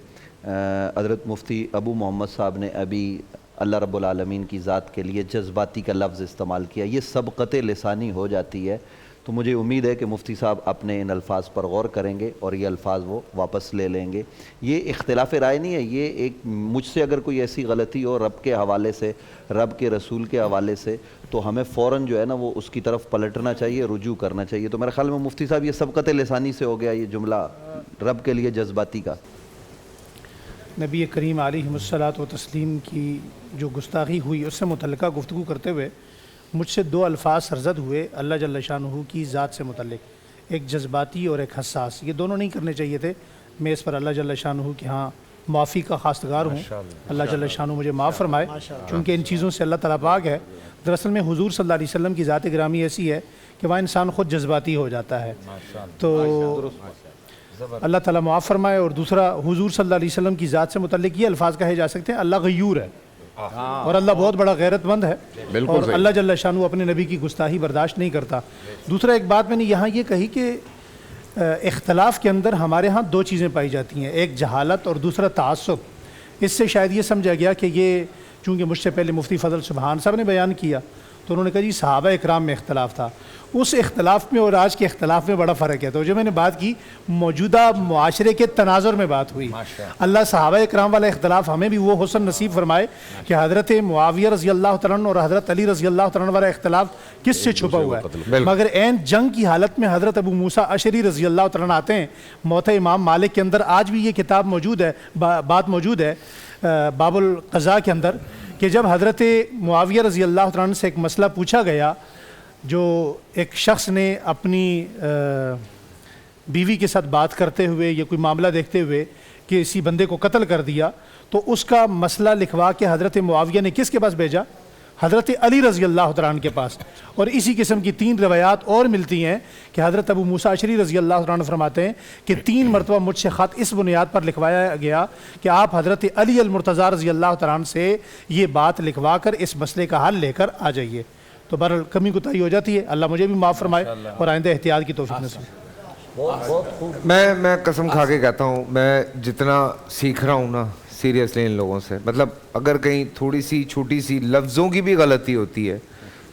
حضرت مفتی ابو محمد صاحب نے ابھی اللہ رب العالمین کی ذات کے لیے جذباتی کا لفظ استعمال کیا. یہ سبقت لسانی ہو جاتی ہے تو مجھے امید ہے کہ مفتی صاحب اپنے ان الفاظ پر غور کریں گے اور یہ الفاظ وہ واپس لے لیں گے. یہ اختلاف رائے نہیں ہے. یہ ایک مجھ سے اگر کوئی ایسی غلطی ہو رب کے حوالے سے، رب کے رسول کے حوالے سے، تو ہمیں فوراً جو ہے نا وہ اس کی طرف پلٹنا چاہیے، رجوع کرنا چاہیے. تو میرے خیال میں مفتی صاحب یہ سبقت لسانی سے ہو گیا یہ جملہ رب کے لیے جذباتی کا. نبی کریم علیہ الصلاۃ والتسلیم کی جو گستاخی ہوئی اس سے متعلقہ گفتگو کرتے ہوئے مجھ سے 2 الفاظ سرزد ہوئے اللہ جل شانہ کی ذات سے متعلق، ایک جذباتی اور ایک حساس. یہ دونوں نہیں کرنے چاہیے تھے. میں اس پر اللہ جل شانہ کہ ہاں معافی کا خواستگار ہوں. اللہ جل شانہ مجھے معاف فرمائے چونکہ ان چیزوں سے اللہ تعالیٰ پاک ہے. دراصل میں حضور صلی اللہ علیہ وسلم کی ذات گرامی ایسی ہے کہ وہاں انسان خود جذباتی ہو جاتا ہے. تو اللہ تعالیٰ معاف فرمائے. اور دوسرا حضور صلی اللہ علیہ وسلم کی ذات سے متعلق یہ الفاظ کہے جا سکتے ہیں اللہ غیور ہے اور اللہ بہت بڑا غیرت مند ہے اور اللہ جل شانہ اپنے نبی کی گستاخی برداشت نہیں کرتا. دوسرا ایک بات میں نے یہاں یہ کہی کہ اختلاف کے اندر ہمارے ہاں 2 چیزیں پائی جاتی ہیں، ایک جہالت اور دوسرا تعصب. اس سے شاید یہ سمجھا گیا کہ یہ چونکہ مجھ سے پہلے مفتی فضل سبحان صاحب نے بیان کیا تو انہوں نے کہا جی صحابہ اکرام میں اختلاف تھا. اس اختلاف میں اور آج کے اختلاف میں بڑا فرق ہے. تو جو میں نے بات کی موجودہ معاشرے کے تناظر میں بات ہوئی. اللہ صحابہ اکرام والا اختلاف ہمیں بھی وہ حسن نصیب فرمائے کہ حضرت معاویہ رضی اللہ تعالیٰ عنہ اور حضرت علی رضی اللہ تعالیٰ عنہ والا اختلاف کس سے چھپا ہوا ہے. مگر عین جنگ کی حالت میں حضرت ابو موسیٰ اشعری رضی اللہ تعالیٰ عنہ آتے ہیں. موطا امام مالک کے اندر آج بھی یہ کتاب موجود ہے، بات موجود ہے باب القضاء کے اندر کہ جب حضرت معاویہ رضی اللہ تعالیٰ عنہ سے ایک مسئلہ پوچھا گیا، جو ایک شخص نے اپنی بیوی کے ساتھ بات کرتے ہوئے یا کوئی معاملہ دیکھتے ہوئے کہ اسی بندے کو قتل کر دیا، تو اس کا مسئلہ لکھوا کے حضرت معاویہ نے کس کے پاس بھیجا؟ حضرت علی رضی اللہ تعالیٰ عنہ کے پاس. اور اسی قسم کی 3 روایات اور ملتی ہیں کہ حضرت ابو موسیٰ اشعری رضی اللہ تعالیٰ عنہ فرماتے ہیں کہ 3 مرتبہ مجھ سے خط اس بنیاد پر لکھوایا گیا کہ آپ حضرت علی المرتضیٰ رضی اللہ تعالیٰ عنہ سے یہ بات لکھوا کر اس مسئلے کا حل لے کر آ جائیے. تو بہرحال کمی کوتاہی ہو جاتی ہے. اللہ مجھے بھی معاف فرمائے اور آئندہ احتیاط کی توفیق نصیب. میں قسم کھا کے کہتا ہوں میں جتنا سیکھ رہا ہوں نا سیریسلی ان لوگوں سے، مطلب اگر کہیں تھوڑی سی چھوٹی سی لفظوں کی بھی غلطی ہوتی ہے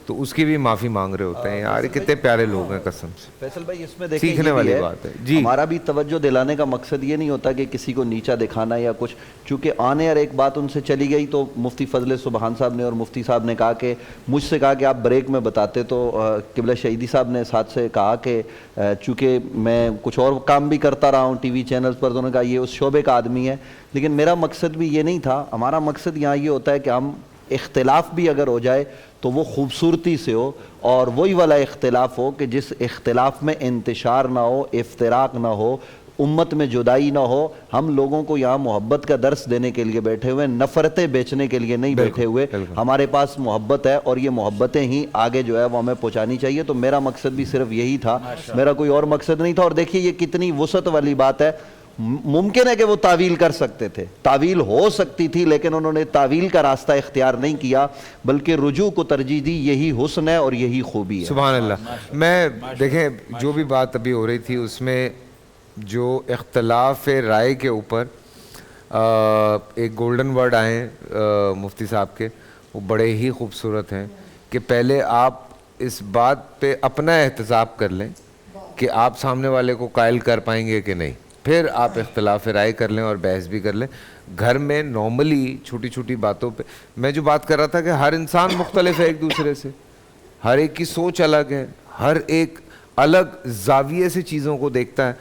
تو اس کی بھی معافی مانگ رہے ہوتے ہیں. یار کتنے پیارے لوگ ہیں قسم سے. فیصل بھائی اس میں دیکھیں سیکھنے والی بات ہے. جی ہمارا بھی توجہ دلانے کا مقصد یہ نہیں ہوتا کہ کسی کو نیچا دکھانا یا کچھ، چونکہ آنے اور ایک بات ان سے چلی گئی تو مفتی فضل سبحان صاحب نے اور مفتی صاحب نے کہا کہ مجھ سے کہا کہ آپ بریک میں بتاتے، تو قبلہ شہیدی صاحب نے ساتھ سے کہا کہ چونکہ میں کچھ اور کام بھی کرتا رہا ہوں ٹی وی چینلز پر، تو انہوں نے کہا یہ اس شعبے کا آدمی ہے. لیکن میرا مقصد بھی یہ نہیں تھا. ہمارا مقصد یہاں یہ ہوتا ہے کہ ہم اختلاف بھی اگر ہو جائے تو وہ خوبصورتی سے ہو اور وہی والا اختلاف ہو کہ جس اختلاف میں انتشار نہ ہو، افتراق نہ ہو، امت میں جدائی نہ ہو. ہم لوگوں کو یہاں محبت کا درس دینے کے لیے بیٹھے ہوئے ہیں, نفرتیں بیچنے کے لیے نہیں بیٹھے ہوئے. ہمارے پاس محبت ہے اور یہ محبتیں ہی آگے جو ہے وہ ہمیں پہنچانی چاہیے. تو میرا مقصد بھی صرف یہی تھا, میرا کوئی اور مقصد نہیں تھا. اور دیکھیے یہ کتنی وسعت والی بات ہے. ممکن ہے کہ وہ تعویل کر سکتے تھے, تعویل ہو سکتی تھی, لیکن انہوں نے تعویل کا راستہ اختیار نہیں کیا بلکہ رجوع کو ترجیح دی. یہی حسن ہے اور یہی خوبی ہے. سبحان اللہ. میں دیکھیں جو بھی بات ابھی ہو رہی تھی اس میں جو اختلاف رائے کے اوپر ایک گولڈن ورڈ آئے ہیں مفتی صاحب کے, وہ بڑے ہی خوبصورت ہیں کہ پہلے آپ اس بات پہ اپنا احتساب کر لیں کہ آپ سامنے والے کو قائل کر پائیں گے کہ نہیں, پھر آپ اختلاف رائے کر لیں اور بحث بھی کر لیں. گھر میں نارملی چھوٹی چھوٹی باتوں پہ میں جو بات کر رہا تھا کہ ہر انسان مختلف ہے ایک دوسرے سے, ہر ایک کی سوچ الگ ہے, ہر ایک الگ زاویے سے چیزوں کو دیکھتا ہے.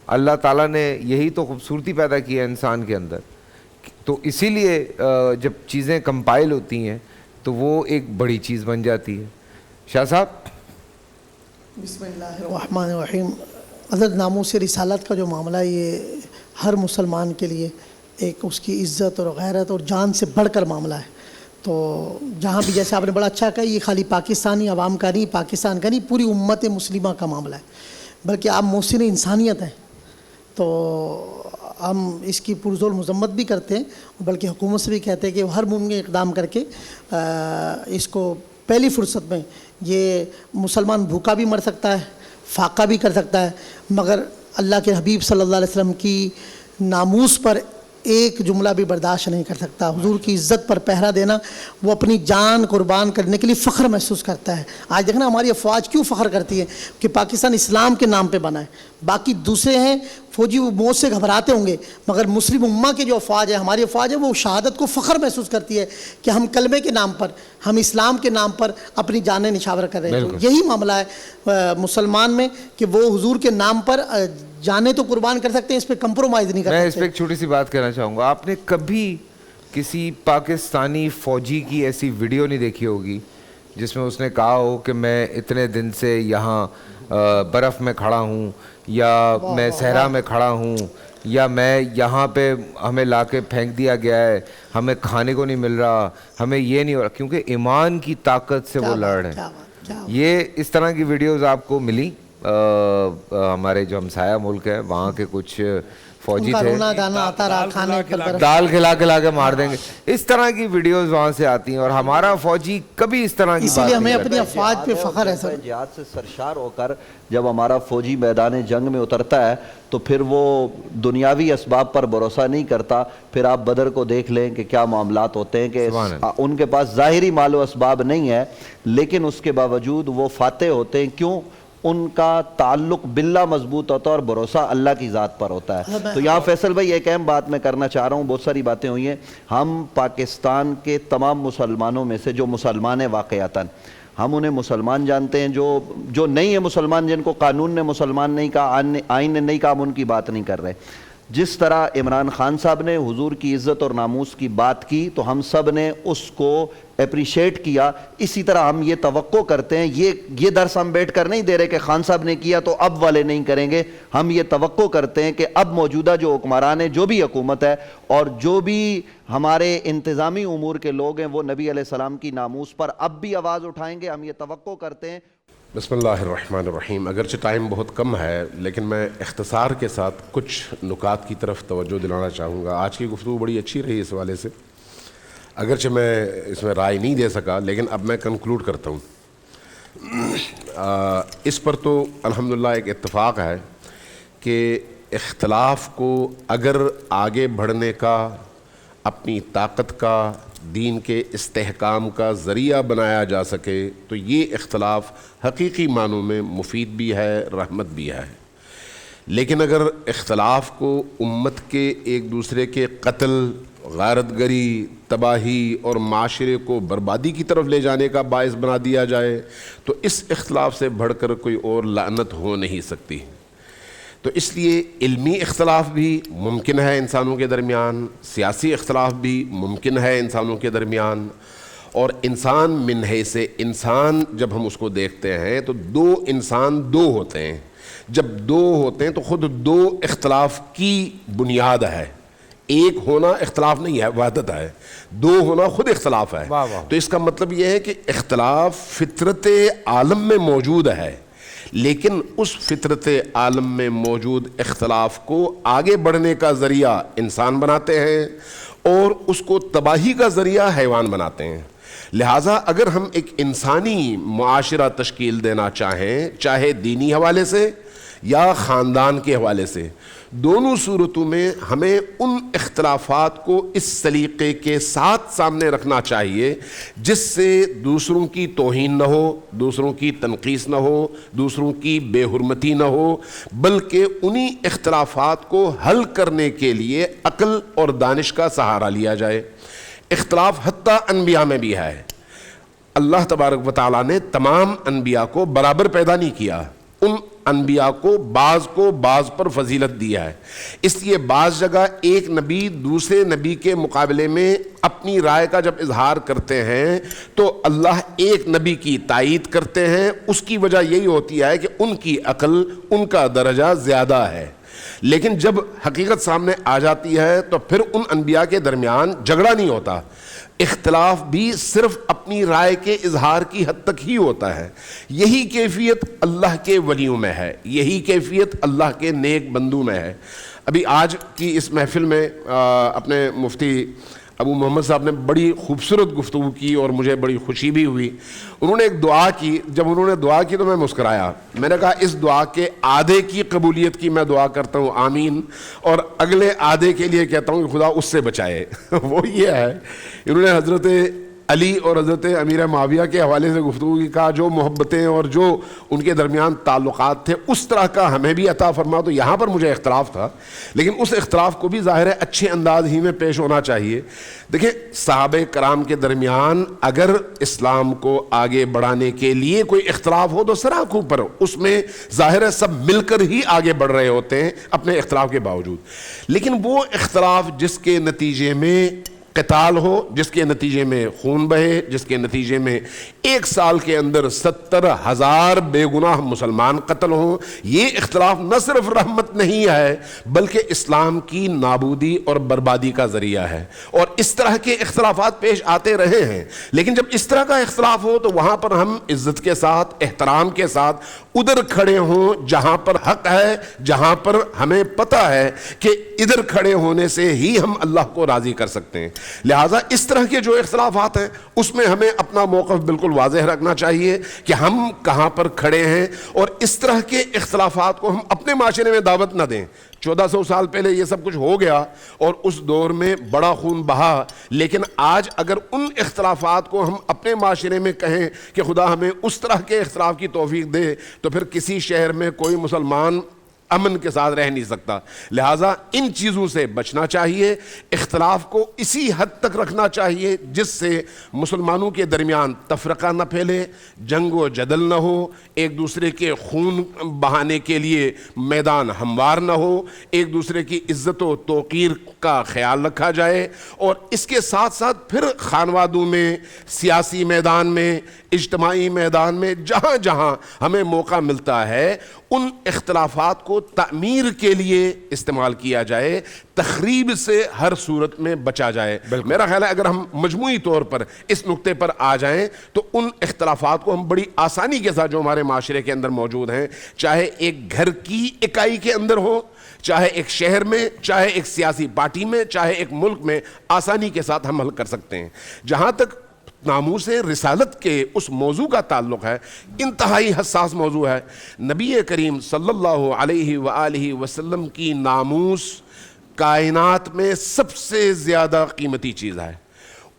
اللہ تعالیٰ نے یہی تو خوبصورتی پیدا کی ہے انسان کے اندر. تو اسی لیے جب چیزیں کمپائل ہوتی ہیں تو وہ ایک بڑی چیز بن جاتی ہے. شاہ صاحب. بسم اللہ الرحمن الرحیم. حضرت ناموس رسالت کا جو معاملہ ہے یہ ہر مسلمان کے لیے ایک اس کی عزت اور غیرت اور جان سے بڑھ کر معاملہ ہے. تو جہاں بھی جیسے آپ نے بڑا اچھا کہا, یہ خالی پاکستانی عوام کا نہیں, پاکستان کا نہیں, پوری امت مسلمہ کا معاملہ ہے, بلکہ آپ محسن انسانیت ہیں. تو ہم اس کی پرزور مذمت بھی کرتے ہیں, بلکہ حکومت سے بھی کہتے ہیں کہ وہ ہر ممکن اقدام کر کے اس کو پہلی فرصت میں, یہ مسلمان بھوکا بھی مر سکتا ہے, فاقہ بھی کر سکتا ہے, مگر اللہ کے حبیب صلی اللہ علیہ وسلم کی ناموس پر ایک جملہ بھی برداشت نہیں کر سکتا. حضور کی عزت پر پہرا دینا, وہ اپنی جان قربان کرنے کے لیے فخر محسوس کرتا ہے. آج دیکھنا ہماری افواج کیوں فخر کرتی ہے کہ پاکستان اسلام کے نام پہ بنا ہے. باقی دوسرے ہیں فوجی وہ موت سے گھبراتے ہوں گے, مگر مسلم امہ کے جو افواج ہے, ہماری افواج ہے, وہ شہادت کو فخر محسوس کرتی ہے کہ ہم کلمے کے نام پر, ہم اسلام کے نام پر اپنی جانیں نچھاور کر رہے ہیں. تو یہی معاملہ ہے مسلمان میں کہ وہ حضور کے نام پر جانیں تو قربان کر سکتے ہیں, اس پہ کمپرومائز نہیں کر سکتے. میں اس پہ ایک چھوٹی سی بات کہنا چاہوں گا. آپ نے کبھی کسی پاکستانی فوجی کی ایسی ویڈیو نہیں دیکھی ہوگی جس میں اس نے کہا ہو کہ میں اتنے دن سے یہاں برف میں کھڑا ہوں, یا میں صحرا میں کھڑا ہوں, یا میں یہاں پہ ہمیں لا کے پھینک دیا گیا ہے, ہمیں کھانے کو نہیں مل رہا, ہمیں یہ نہیں ہو رہا, کیونکہ ایمان کی طاقت سے وہ لڑ رہے ہیں. یہ اس طرح کی ویڈیوز آپ کو ملی. ہمارے جو ہمسایہ ملک ہے وہاں کے کچھ فوجی تھے, دال کھلا کے مار دیں گے, اس طرح کی ویڈیوز وہاں سے آتی ہیں. اور ہمارا فوجی کبھی اس طرح کی اسی لیے ہمیں اپنی افواج پہ فخر ہے. سر جہاد سے سرشار ہو کر جب ہمارا فوجی میدان جنگ میں اترتا ہے تو پھر وہ دنیاوی اسباب پر بھروسہ نہیں کرتا. پھر آپ بدر کو دیکھ لیں کہ کیا معاملات ہوتے ہیں کہ ان کے پاس ظاہری مال و اسباب نہیں ہے, لیکن اس کے باوجود وہ فاتح ہوتے ہیں. کیوں؟ ان کا تعلق باللہ مضبوط ہوتا ہے اور بھروسہ اللہ کی ذات پر ہوتا ہے. تو یہاں فیصل بھائی ایک اہم بات میں کرنا چاہ رہا ہوں, بہت ساری باتیں ہوئی ہیں. ہم پاکستان کے تمام مسلمانوں میں سے جو مسلمان ہیں واقعتاً ہم انہیں مسلمان جانتے ہیں, جو نہیں ہے مسلمان, جن کو قانون نے مسلمان نہیں کہا, آئین نے نہیں کہا, ہم ان کی بات نہیں کر رہے. جس طرح عمران خان صاحب نے حضور کی عزت اور ناموس کی بات کی تو ہم سب نے اس کو اپریشیٹ کیا, اسی طرح ہم یہ توقع کرتے ہیں. یہ درس ہم بیٹھ کر نہیں دے رہے کہ خان صاحب نے کیا تو اب والے نہیں کریں گے. ہم یہ توقع کرتے ہیں کہ اب موجودہ جو حکمران ہیں, جو بھی حکومت ہے اور جو بھی ہمارے انتظامی امور کے لوگ ہیں, وہ نبی علیہ السلام کی ناموس پر اب بھی آواز اٹھائیں گے. ہم یہ توقع کرتے ہیں. بسم اللہ الرحمن الرحیم. اگرچہ ٹائم بہت کم ہے لیکن میں اختصار کے ساتھ کچھ نکات کی طرف توجہ دلانا چاہوں گا. آج کی گفتگو بڑی اچھی رہی اس حوالے سے, اگرچہ میں اس میں رائے نہیں دے سکا, لیکن اب میں کنکلوڈ کرتا ہوں. اس پر تو الحمدللہ ایک اتفاق ہے کہ اختلاف کو اگر آگے بڑھنے کا, اپنی طاقت کا, دین کے استحکام کا ذریعہ بنایا جا سکے تو یہ اختلاف حقیقی معنوں میں مفید بھی ہے, رحمت بھی ہے. لیکن اگر اختلاف کو امت کے ایک دوسرے کے قتل, غارت گری, تباہی اور معاشرے کو بربادی کی طرف لے جانے کا باعث بنا دیا جائے تو اس اختلاف سے بڑھ کر کوئی اور لعنت ہو نہیں سکتی. تو اس لیے علمی اختلاف بھی ممکن ہے انسانوں کے درمیان, سیاسی اختلاف بھی ممکن ہے انسانوں کے درمیان, اور انسان من حیث انسان جب ہم اس کو دیکھتے ہیں تو دو انسان دو ہوتے ہیں. جب دو ہوتے ہیں تو خود دو اختلاف کی بنیاد ہے. ایک ہونا اختلاف نہیں ہے، وحدت ہے. دو ہونا خود اختلاف ہے. تو اس کا مطلب یہ ہے کہ اختلاف فطرت عالم میں موجود ہے، لیکن اس فطرت عالم میں موجود اختلاف کو آگے بڑھنے کا ذریعہ انسان بناتے ہیں اور اس کو تباہی کا ذریعہ حیوان بناتے ہیں. لہٰذا اگر ہم ایک انسانی معاشرہ تشکیل دینا چاہیں، چاہے دینی حوالے سے یا خاندان کے حوالے سے، دونوں صورتوں میں ہمیں ان اختلافات کو اس سلیقے کے ساتھ سامنے رکھنا چاہیے جس سے دوسروں کی توہین نہ ہو، دوسروں کی تنقیص نہ ہو، دوسروں کی بے حرمتی نہ ہو، بلکہ انہی اختلافات کو حل کرنے کے لیے عقل اور دانش کا سہارا لیا جائے. اختلاف حتیٰ انبیاء میں بھی ہے. اللہ تبارک و تعالیٰ نے تمام انبیاء کو برابر پیدا نہیں کیا. ان انبیاء کو بعض پر فضیلت دیا ہے. اس لیے بعض جگہ ایک نبی دوسرے نبی کے مقابلے میں اپنی رائے کا جب اظہار کرتے ہیں تو اللہ ایک نبی کی تائید کرتے ہیں. اس کی وجہ یہی ہوتی ہے کہ ان کی عقل، ان کا درجہ زیادہ ہے. لیکن جب حقیقت سامنے آ جاتی ہے تو پھر ان انبیاء کے درمیان جھگڑا نہیں ہوتا. اختلاف بھی صرف اپنی رائے کے اظہار کی حد تک ہی ہوتا ہے. یہی کیفیت اللہ کے ولیوں میں ہے، یہی کیفیت اللہ کے نیک بندوں میں ہے. ابھی آج کی اس محفل میں اپنے مفتی ابو محمد صاحب نے بڑی خوبصورت گفتگو کی اور مجھے بڑی خوشی بھی ہوئی. انہوں نے ایک دعا کی. جب انہوں نے دعا کی تو میں مسکرایا. میں نے کہا اس دعا کے آدھے کی قبولیت کی میں دعا کرتا ہوں آمین، اور اگلے آدھے کے لیے کہتا ہوں کہ خدا اس سے بچائے. وہ یہ ہے، انہوں نے حضرت علی اور حضرت امیر معاویہ کے حوالے سے گفتگو کی، کہا جو محبتیں اور جو ان کے درمیان تعلقات تھے اس طرح کا ہمیں بھی عطا فرما. تو یہاں پر مجھے اختلاف تھا، لیکن اس اختلاف کو بھی ظاہر ہے اچھے انداز ہی میں پیش ہونا چاہیے. دیکھیں صحابہ کرام کے درمیان اگر اسلام کو آگے بڑھانے کے لیے کوئی اختلاف ہو تو سراخوں پر اس میں ظاہر ہے سب مل کر ہی آگے بڑھ رہے ہوتے ہیں اپنے اختلاف کے باوجود. لیکن وہ اختلاف جس کے نتیجے میں قتال ہو، جس کے نتیجے میں خون بہے، جس کے نتیجے میں ایک سال کے اندر 70,000 بے گناہ مسلمان قتل ہوں، یہ اختلاف نہ صرف رحمت نہیں ہے بلکہ اسلام کی نابودی اور بربادی کا ذریعہ ہے. اور اس طرح کے اختلافات پیش آتے رہے ہیں، لیکن جب اس طرح کا اختلاف ہو تو وہاں پر ہم عزت کے ساتھ، احترام کے ساتھ ادھر کھڑے ہوں جہاں پر حق ہے، جہاں پر ہمیں پتہ ہے کہ ادھر کھڑے ہونے سے ہی ہم اللہ کو راضی کر سکتے ہیں. لہٰذا اس طرح کے جو اختلافات ہیں اس میں ہمیں اپنا موقف بالکل واضح رکھنا چاہیے کہ ہم کہاں پر کھڑے ہیں، اور اس طرح کے اختلافات کو ہم اپنے معاشرے میں دعوت نہ دیں. 1400 سال پہلے یہ سب کچھ ہو گیا اور اس دور میں بڑا خون بہا، لیکن آج اگر ان اختلافات کو ہم اپنے معاشرے میں کہیں کہ خدا ہمیں اس طرح کے اختلاف کی توفیق دے تو پھر کسی شہر میں کوئی مسلمان امن کے ساتھ رہ نہیں سکتا. لہٰذا ان چیزوں سے بچنا چاہیے، اختلاف کو اسی حد تک رکھنا چاہیے جس سے مسلمانوں کے درمیان تفرقہ نہ پھیلے، جنگ و جدل نہ ہو، ایک دوسرے کے خون بہانے کے لیے میدان ہموار نہ ہو، ایک دوسرے کی عزت و توقیر کا خیال رکھا جائے. اور اس کے ساتھ ساتھ پھر خانوادوں میں، سیاسی میدان میں، اجتماعی میدان میں جہاں جہاں ہمیں موقع ملتا ہے ان اختلافات کو تعمیر کے لیے استعمال کیا جائے، تخریب سے ہر صورت میں بچا جائے. میرا خیال ہے اگر ہم مجموعی طور پر اس نقطے پر آ جائیں تو ان اختلافات کو ہم بڑی آسانی کے ساتھ جو ہمارے معاشرے کے اندر موجود ہیں، چاہے ایک گھر کی اکائی کے اندر ہو، چاہے ایک شہر میں، چاہے ایک سیاسی پارٹی میں، چاہے ایک ملک میں، آسانی کے ساتھ ہم حل کر سکتے ہیں. جہاں تک ناموس رسالت کے اس موضوع کا تعلق ہے، انتہائی حساس موضوع ہے. نبی کریم صلی اللہ علیہ وآلہ وسلم کی ناموس کائنات میں سب سے زیادہ قیمتی چیز ہے.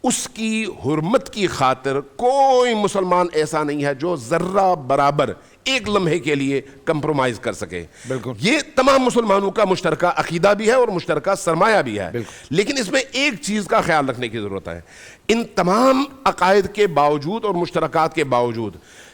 اس کی حرمت کی خاطر کوئی مسلمان ایسا نہیں ہے جو ذرہ برابر ایک لمحے کے لیے کمپرومائز کر سکے. یہ تمام مسلمانوں کا مشترکہ عقیدہ بھی ہے اور مشترکہ سرمایہ بھی ہے. لیکن اس میں ایک چیز کا خیال رکھنے کی ضرورت ہے. ان تمام عقائد کے باوجود اور مشترکات کے باوجود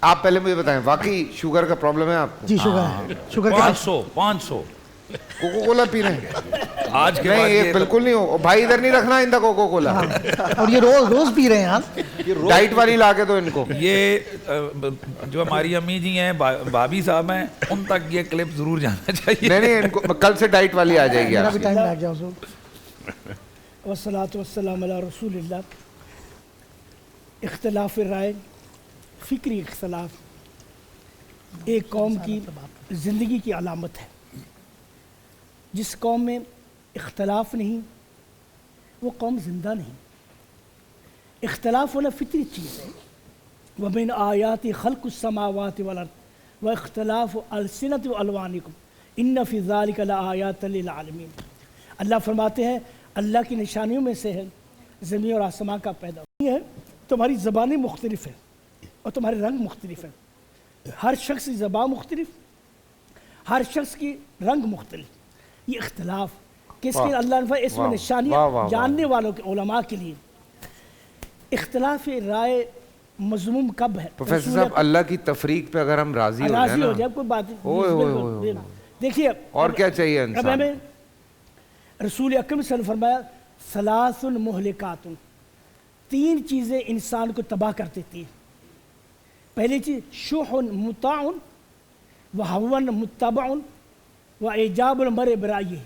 آپ پہلے مجھے بتائیں واقعی شوگر کا پرابلم ہے آپ کو؟ جی شوگر ہے، شوگر کا 500 کوکو کولا پی رہے ہیں؟ آج کے نہیں بعد یہ بالکل نہیں ہو بھائی، ادھر نہیں رکھنا ان کوکو کولا، اور یہ روز پی رہے ہیں آپ؟ ڈائٹ والی لا کے دو ان کو۔ یہ جو ہماری امی جی ہیں، بھابھی صاحب ہیں، ان تک یہ کلپ ضرور جانا چاہیے۔ نہیں ان کو کل سے ڈائٹ والی آ جائے گی میرا آپ بھی کی۔ ٹائم لگ جاؤ حضور۔ والصلاۃ والسلام علی رسول اللہ۔ اختلاف رائے، فکری اختلاف ایک قوم کی زندگی کی علامت ہے۔ جس قوم میں اختلاف نہیں وہ قوم زندہ نہیں۔ اختلاف ہونا فطری چیز ہے۔ وَمِنْ آیَاتِ خَلْقُ السَّمَاوَاتِ وَالْأَرْضِ وَاخْتِلَافُ أَلْسِنَتِكُمْ وَأَلْوَانِكُمْ إِنَّ فِي ذَلِكَ لَآيَاتٍ لِلْعَالِمِينَ۔ اللہ فرماتے ہیں اللہ کی نشانیوں میں سے ہے زمین اور آسمان کا پیدا ہونا ہے۔ تمہاری زبانیں مختلف ہیں اور تمہارے رنگ مختلف ہیں۔ ہر شخص کی زبان مختلف، ہر شخص کی رنگ مختلف۔ یہ اختلاف کس کے اللہ نے اس میں نشانیاں جاننے والوں کے علماء کے لیے۔ اختلاف رائے مضموم کب ہے؟ پروفیسر صاحب اللہ کی تفریق پہ اگر ہم راضی ہو راضی ہو جائیں جائے کوئی بات نہیں۔ دیکھیے اور کیا چاہیے اب انسان؟ ہمیں رسول اکرم صلی اللہ علیہ وسلم نے فرمایا ثلاث مہلکات، 3 چیزیں انسان کو تباہ کر دیتی ہیں۔ پہلی چیز شح مطاع وہوى متبع واعجاب المرء برأیہ۔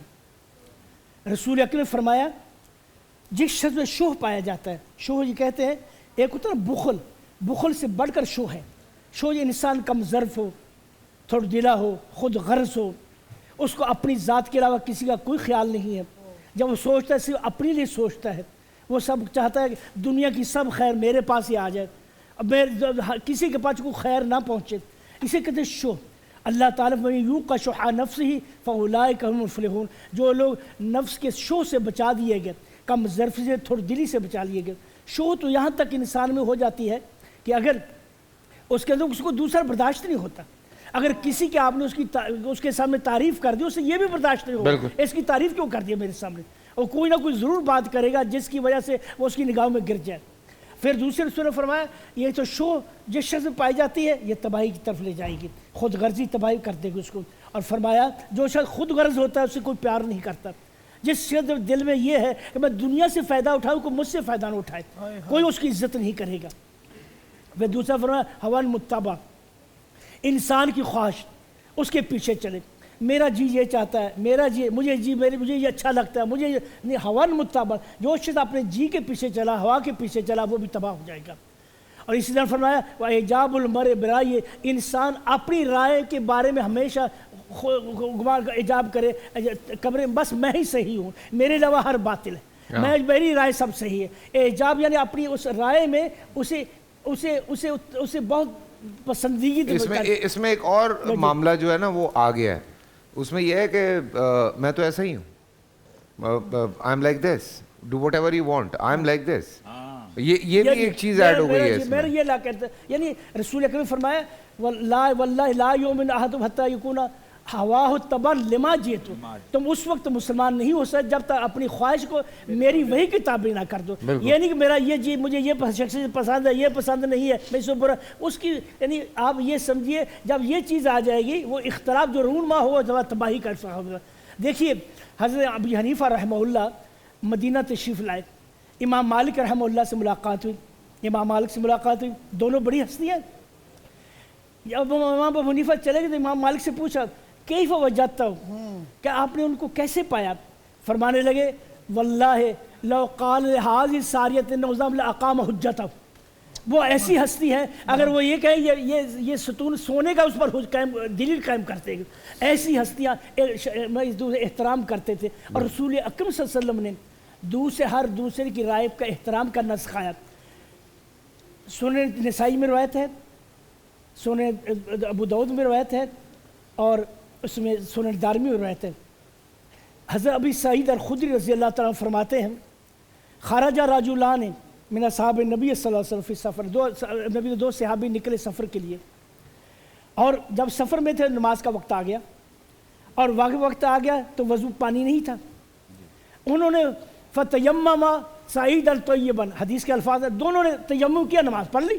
رسول اکرم نے فرمایا جس شخص میں شح پایا جاتا ہے، شح یہ کہتے ہیں ایک ہوتا ہے بخل، بخل سے بڑھ کر شح ہے۔ شح یہ انسان کم ظرف ہو، تھوڑا دلا ہو، خود غرض ہو، اس کو اپنی ذات کے علاوہ کسی کا کوئی خیال نہیں ہے۔ جب وہ سوچتا ہے صرف اپنے لیے سوچتا ہے، وہ سب چاہتا ہے کہ دنیا کی سب خیر میرے پاس ہی آ جائے، اب کسی کے پاس کوئی خیر نہ پہنچے، اسے کہتے ہیں شح۔ اللہ تعالیٰ میں یوق شح نفسہ فاولئک هم المفلحون، جو لوگ نفس کے شح سے بچا دیے گئے، کم ظرف سے تھوڑی دلی سے بچا لیے گئے۔ شح تو یہاں تک انسان میں ہو جاتی ہے کہ اگر اس کے اندر اس کو دوسرا برداشت نہیں ہوتا، اگر کسی کے آپ نے اس کے سامنے تعریف کر دی، اسے یہ بھی برداشت نہیں ہوگا اس کی تعریف کیوں کر دی میرے سامنے، اور کوئی نہ کوئی ضرور بات کرے گا جس کی وجہ سے وہ اس کی نگاہوں میں گر جائے۔ پھر دوسرے رسول نے فرمایا یہ تو شو جس شخص میں پائی جاتی ہے یہ تباہی کی طرف لے جائے گی، خود غرضی تباہی کر دے گی اس کو۔ اور فرمایا جو شخص خود غرض ہوتا ہے اسے کوئی پیار نہیں کرتا۔ جس شخص دل میں یہ ہے کہ میں دنیا سے فائدہ اٹھاؤں، کوئی مجھ سے فائدہ نہ اٹھائے، کوئی اس کی عزت نہیں کرے گا۔ پھر دوسرا فرمایا ہوان متبع، انسان کی خواہش اس کے پیچھے چلے، میرا جی یہ چاہتا ہے، میرا جی مجھے یہ اچھا لگتا ہے، مجھے نہیں، ہوان متبع، جو شخص اپنے جی کے پیچھے چلا، ہوا کے پیچھے چلا، وہ بھی تباہ ہو جائے گا۔ اور اسی طرح فرمایا وَإِعْجَابُ الْمَرْءِ بِرَأْیِهِ، انسان اپنی رائے کے بارے میں ہمیشہ گمان کا ایجاب کرے، قبر بس میں ہی صحیح ہوں، میرے علاوہ ہر باطل ہے، میری رائے سب صحیح ہے۔ ایجاب یعنی اپنی اس رائے میں اسے بہت پسندیدگی۔ اس میں ایک اور معاملہ جو ہے نا وہ آ گیا ہے، اس میں یہ ہے کہ میں تو ایسا ہی ہوں، I am like this, do what ever you want, I am like this, یہ بھی ایک چیز ایڈ ہو گئی ہے اس میں۔ میرا یہ لا کہتا ہے، یعنی رسول اکرم نے فرمایا واللہ لا یؤمن احدکم حتی یکون ہواہ تبعا لما جئت، تم اس وقت مسلمان نہیں ہو سکتے جب تک اپنی خواہش کو میری وہی کی تابع نہ کر دو۔ یہ نہیں کہ میرا یہ جی مجھے یہ شخص پسند ہے، یہ پسند نہیں ہے، میں اس سے برا اس کی، یعنی آپ یہ سمجھیے جب یہ چیز آ جائے گی وہ اختلاف جو رونما ہوا جب تباہی کر سکتا ہوگا۔ دیکھیے حضرت ابو حنیفہ رحمہ اللہ مدینہ تشریف لائے، امام مالک رحمہ اللہ سے ملاقات ہوئی، امام مالک سے ملاقات ہوئی، دونوں بڑی ہستیاں۔ جب امام ابو حنیفہ چلے گئے تو امام مالک سے پوچھا کیف وجدتہ، کہ آپ نے ان کو کیسے پایا؟ فرمانے لگے واللہ لو قال لہذه الساریۃ النظام لاقام حجتہ، وہ ایسی ہستی ہے اگر وہ یہ کہے یہ ستون سونے کا اس پر دلیل قائم کرتے گے، ایسی ہستیاں احترام کرتے تھے۔ اور رسول اکرم صلی اللہ علیہ وسلم نے ہر دوسرے کی رائے کا احترام کرنا سکھایا۔ سنن نسائی میں روایت ہے، سنن ابو داؤد میں روایت ہے، اور اس میں سنن دارمی میں روایت ہے۔ حضرت ابی سعید الخدری رضی اللہ تعالیٰ فرماتے ہیں خرج رجلان من اصحاب نبی صلی اللہ علیہ وسلم فی سفر، نبی کے 2 صحابی نکلے سفر کے لیے، اور جب سفر میں تھے نماز کا وقت آ گیا، اور وقت آ گیا تو وضو پانی نہیں تھا، انہوں نے فتیمم سعیدا طیبا، حدیث کے الفاظ ہیں، دونوں نے تیمم کیا، نماز پڑھ لی،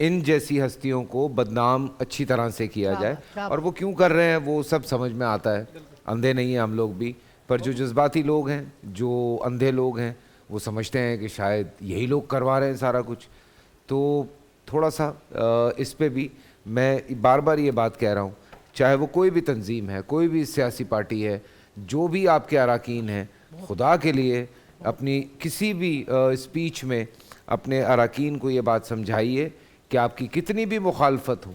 ان جیسی ہستیوں کو بدنام اچھی طرح سے کیا جائے. اور وہ کیوں کر رہے ہیں وہ سب سمجھ میں آتا ہے, اندھے نہیں ہیں ہم لوگ بھی, پر جو جذباتی لوگ ہیں, جو اندھے لوگ ہیں, وہ سمجھتے ہیں کہ شاید یہی لوگ کروا رہے ہیں سارا کچھ. تو تھوڑا سا اس پہ بھی میں بار بار یہ بات کہہ رہا ہوں, چاہے وہ کوئی بھی تنظیم ہے, کوئی بھی سیاسی پارٹی ہے, جو بھی آپ کے اراکین ہیں, خدا کے لیے اپنی کسی بھی اسپیچ میں اپنے اراکین کو یہ بات سمجھائیے کہ آپ کی کتنی بھی مخالفت ہو,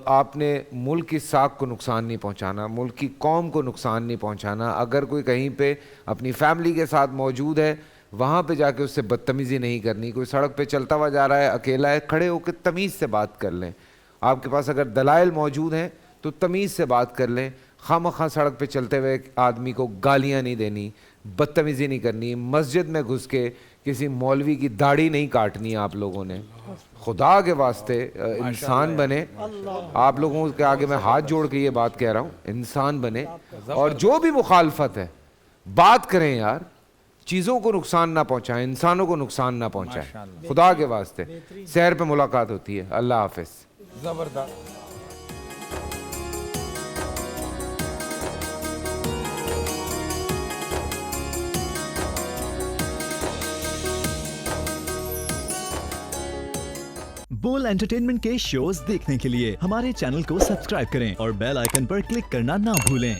آپ نے ملک کی ساکھ کو نقصان نہیں پہنچانا, ملک کی قوم کو نقصان نہیں پہنچانا. اگر کوئی کہیں پہ اپنی فیملی کے ساتھ موجود ہے, وہاں پہ جا کے اس سے بدتمیزی نہیں کرنی. کوئی سڑک پہ چلتا ہوا جا رہا ہے, اکیلا ہے, کھڑے ہو کے تمیز سے بات کر لیں. آپ کے پاس اگر دلائل موجود ہیں تو تمیز سے بات کر لیں. خواہ سڑک پہ چلتے ہوئے آدمی کو گالیاں نہیں دینی, بدتمیزی نہیں کرنی, مسجد میں گھس کے کسی مولوی کی داڑھی نہیں کاٹنی. آپ لوگوں نے خدا کے واسطے انسان بنے. آپ لوگوں کے آگے میں ہاتھ جوڑ کے یہ بات کہہ رہا ہوں, انسان بنے. اور جو بھی مخالفت ہے بات کریں یار, چیزوں کو نقصان نہ پہنچائیں, انسانوں کو نقصان نہ پہنچائیں, خدا کے واسطے. سحر پہ ملاقات ہوتی ہے. اللہ حافظ. زبردست. بول انٹرٹینمنٹ کے شوز دیکھنے کے لیے ہمارے چینل کو سبسکرائب کریں اور بیل آئیکن پر کلک کرنا نہ بھولیں.